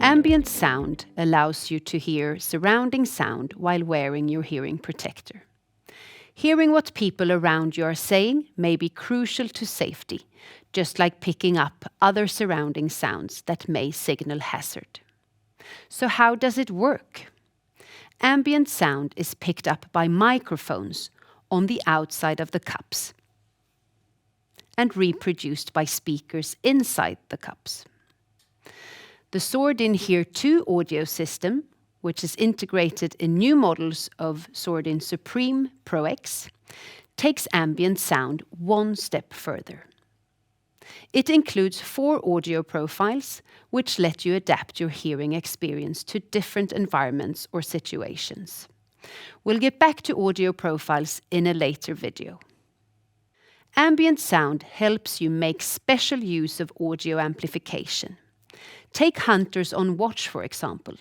Ambient sound allows you to hear surrounding sound while wearing your hearing protector. Hearing what people around you are saying may be crucial to safety, just like picking up other surrounding sounds that may signal hazard. So how does it work? Ambient sound is picked up by microphones on the outside of the cups and reproduced by speakers inside the cups. The Sordin Hear 2 audio system, which is integrated in new models of Sordin Supreme Pro X, takes ambient sound one step further. It includes 4 audio profiles, which let you adapt your hearing experience to different environments or situations. We'll get back to audio profiles in a later video. Ambient sound helps you make special use of audio amplification. Take hunters on watch, for example.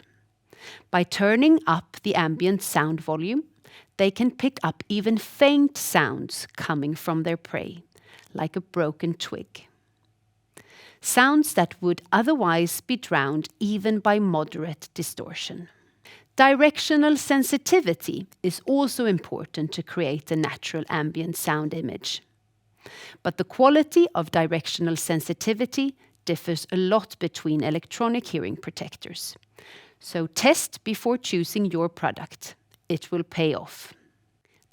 By turning up the ambient sound volume, they can pick up even faint sounds coming from their prey, like a broken twig. Sounds that would otherwise be drowned even by moderate distortion. Directional sensitivity is also important to create a natural ambient sound image. But the quality of directional sensitivity differs a lot between electronic hearing protectors. So test before choosing your product. It will pay off.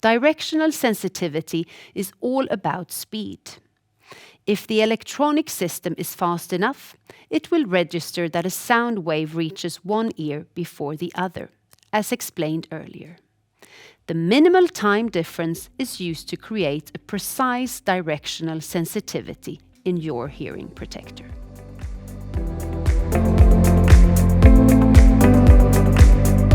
Directional sensitivity is all about speed. If the electronic system is fast enough, it will register that a sound wave reaches one ear before the other, as explained earlier. The minimal time difference is used to create a precise directional sensitivity in your hearing protector.